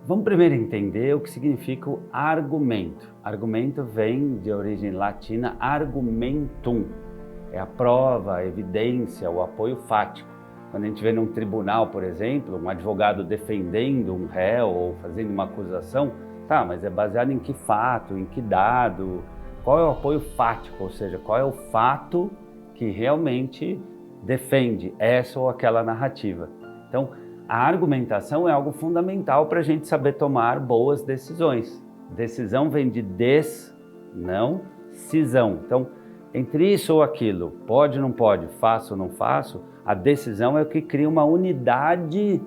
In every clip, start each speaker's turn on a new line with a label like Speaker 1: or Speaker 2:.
Speaker 1: Vamos primeiro entender o que significa o argumento. Argumento vem de origem latina argumentum. É a prova, a evidência, o apoio fático. Quando a gente vê num tribunal, por exemplo, um advogado defendendo um réu ou fazendo uma acusação, tá, mas é baseado em que fato, em que dado, qual é o apoio fático, ou seja, qual é o fato que realmente defende essa ou aquela narrativa. Então, a argumentação é algo fundamental para a gente saber tomar boas decisões. Decisão vem de não cisão. Então, entre isso ou aquilo, pode ou não pode, faço ou não faço, a decisão é o que cria uma unidade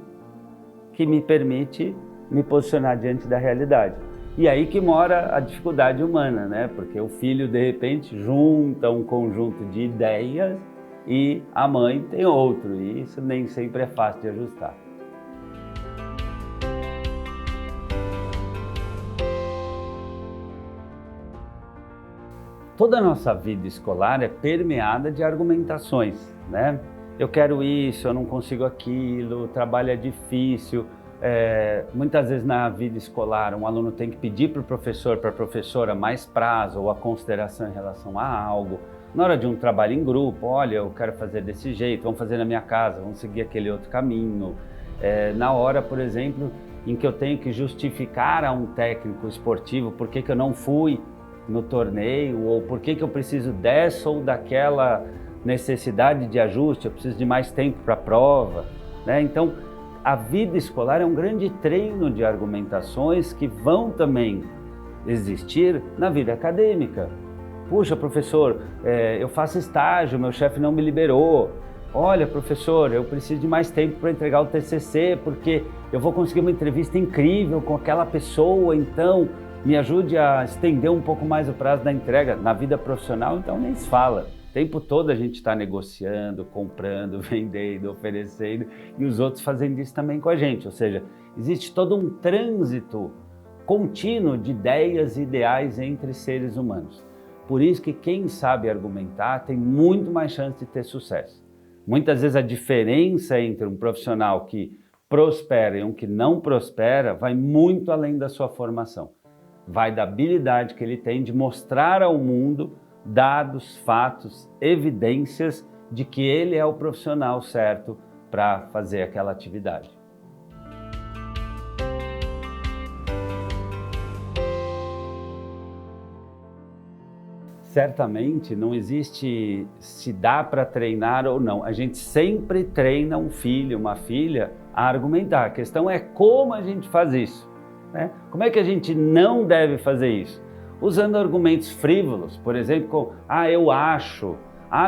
Speaker 1: que me permite me posicionar diante da realidade. E aí que mora a dificuldade humana, né? Porque o filho, de repente, junta um conjunto de ideias e a mãe tem outro, e isso nem sempre é fácil de ajustar. Toda a nossa vida escolar é permeada de argumentações, né? Eu quero isso, eu não consigo aquilo, o trabalho é difícil. Muitas vezes na vida escolar um aluno tem que pedir para o professor, para a professora, mais prazo ou a consideração em relação a algo. Na hora de um trabalho em grupo, olha, eu quero fazer desse jeito, vamos fazer na minha casa, vamos seguir aquele outro caminho. Na hora, por exemplo, em que eu tenho que justificar a um técnico esportivo por que eu não fui no torneio, ou por que eu preciso dessa ou daquela necessidade de ajuste, eu preciso de mais tempo para a prova, né? Então, a vida escolar é um grande treino de argumentações que vão também existir na vida acadêmica. Puxa, professor, eu faço estágio, meu chefe não me liberou. Olha, professor, eu preciso de mais tempo para entregar o TCC, porque eu vou conseguir uma entrevista incrível com aquela pessoa, então me ajude a estender um pouco mais o prazo da entrega. Na vida profissional, então, nem se fala. O tempo todo a gente está negociando, comprando, vendendo, oferecendo e os outros fazendo isso também com a gente. Ou seja, existe todo um trânsito contínuo de ideias e ideais entre seres humanos. Por isso que quem sabe argumentar tem muito mais chance de ter sucesso. Muitas vezes a diferença entre um profissional que prospera e um que não prospera vai muito além da sua formação. Vai da habilidade que ele tem de mostrar ao mundo dados, fatos, evidências de que ele é o profissional certo para fazer aquela atividade. Certamente não existe se dá para treinar ou não. A gente sempre treina um filho, uma filha a argumentar. A questão é como a gente faz isso, né? Como é que a gente não deve fazer isso? Usando argumentos frívolos, por exemplo, como, eu acho,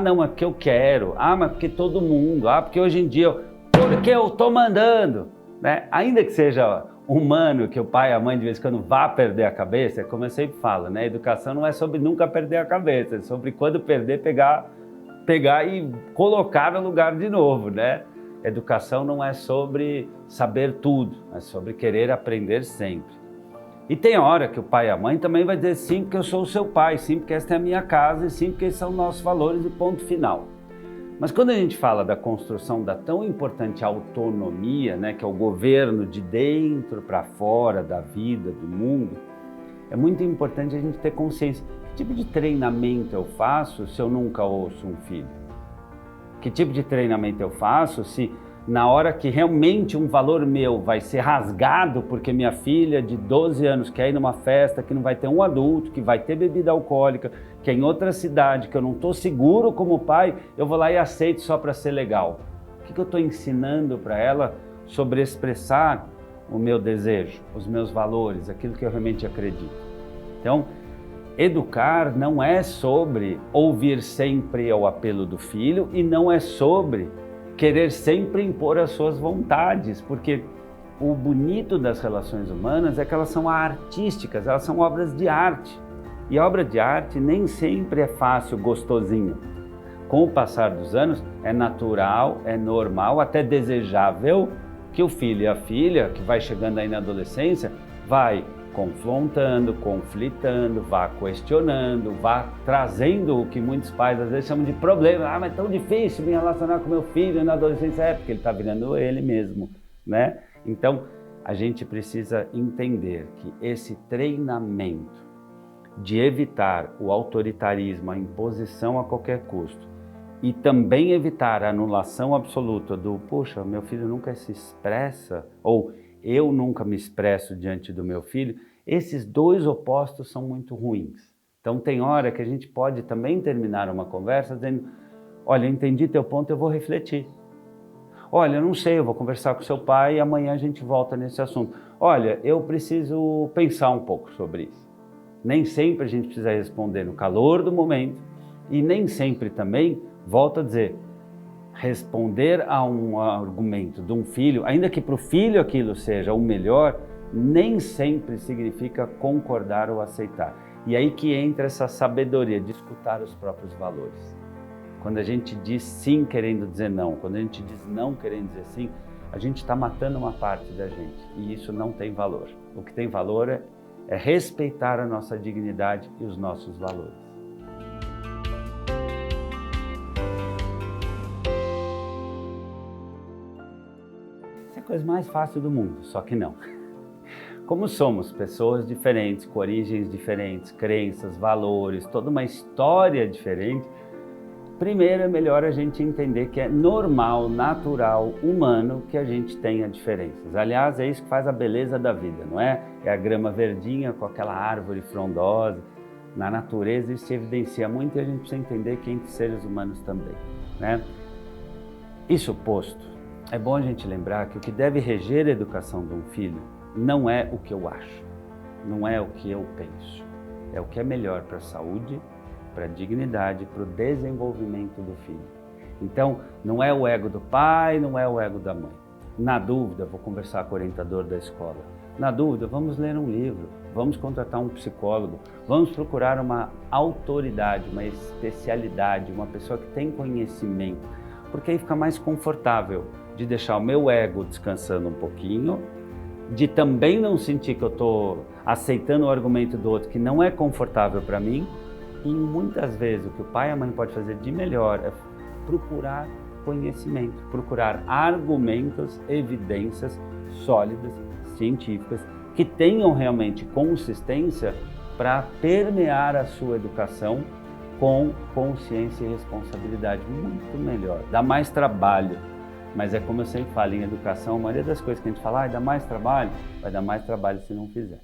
Speaker 1: não, é porque eu quero, mas porque todo mundo, porque hoje em dia, porque eu estou mandando, né? Ainda que seja humano, que o pai e a mãe de vez em quando vá perder a cabeça, como eu sempre falo, né? Educação não é sobre nunca perder a cabeça, é sobre quando perder, pegar e colocar no lugar de novo, né? Educação não é sobre saber tudo, é sobre querer aprender sempre. E tem hora que o pai e a mãe também vai dizer sim, porque eu sou o seu pai, sim, porque esta é a minha casa, e sim, porque esses são nossos valores e ponto final. Mas quando a gente fala da construção da tão importante autonomia, né, que é o governo de dentro para fora da vida, do mundo, é muito importante a gente ter consciência. Que tipo de treinamento eu faço se eu nunca ouço um filho? Que tipo de treinamento eu faço se na hora que realmente um valor meu vai ser rasgado porque minha filha de 12 anos quer ir numa festa que não vai ter um adulto, que vai ter bebida alcoólica, que é em outra cidade, que eu não estou seguro como pai, eu vou lá e aceito só para ser legal. O que eu estou ensinando para ela sobre expressar o meu desejo, os meus valores, aquilo que eu realmente acredito? Então, educar não é sobre ouvir sempre o apelo do filho e não é sobre querer sempre impor as suas vontades, porque o bonito das relações humanas é que elas são artísticas, elas são obras de arte. E obra de arte nem sempre é fácil, gostosinho. Com o passar dos anos, é natural, é normal, até desejável que o filho e a filha, que vai chegando aí na adolescência, vai confrontando, conflitando, vá questionando, vá trazendo o que muitos pais às vezes chamam de problema. Mas é tão difícil me relacionar com meu filho na adolescência. Porque ele está virando ele mesmo, né? Então, a gente precisa entender que esse treinamento de evitar o autoritarismo, a imposição a qualquer custo, e também evitar a anulação absoluta do, poxa, meu filho nunca se expressa, ou eu nunca me expresso diante do meu filho, esses dois opostos são muito ruins. Então tem hora que a gente pode também terminar uma conversa dizendo, olha, entendi teu ponto, eu vou refletir. Olha, eu não sei, eu vou conversar com seu pai e amanhã a gente volta nesse assunto. Olha, eu preciso pensar um pouco sobre isso. Nem sempre a gente precisa responder no calor do momento e nem sempre também, volto a dizer, responder a um argumento de um filho, ainda que para o filho aquilo seja o melhor, nem sempre significa concordar ou aceitar. E aí que entra essa sabedoria de escutar os próprios valores. Quando a gente diz sim querendo dizer não, quando a gente diz não querendo dizer sim, a gente está matando uma parte da gente e isso não tem valor. O que tem valor é respeitar a nossa dignidade e os nossos valores. Essa é a coisa mais fácil do mundo, só que não. Como somos pessoas diferentes, com origens diferentes, crenças, valores, toda uma história diferente, primeiro é melhor a gente entender que é normal, natural, humano que a gente tenha diferenças. Aliás, é isso que faz a beleza da vida, não é? É a grama verdinha com aquela árvore frondosa. Na natureza isso se evidencia muito e a gente precisa entender que entre seres humanos também, né? Isso posto, é bom a gente lembrar que o que deve reger a educação de um filho não é o que eu acho, não é o que eu penso, é o que é melhor para a saúde, para a dignidade, para o desenvolvimento do filho. Então, não é o ego do pai, não é o ego da mãe. Na dúvida, vou conversar com o orientador da escola. Na dúvida, vamos ler um livro, vamos contratar um psicólogo, vamos procurar uma autoridade, uma especialidade, uma pessoa que tem conhecimento, porque aí fica mais confortável de deixar o meu ego descansando um pouquinho, de também não sentir que eu estou aceitando o argumento do outro que não é confortável para mim. E muitas vezes o que o pai e a mãe podem fazer de melhor é procurar conhecimento, procurar argumentos, evidências sólidas, científicas, que tenham realmente consistência para permear a sua educação com consciência e responsabilidade. Muito melhor, dá mais trabalho. Mas é como eu sempre falo, em educação, a maioria das coisas que a gente fala, dá mais trabalho, vai dar mais trabalho se não fizer.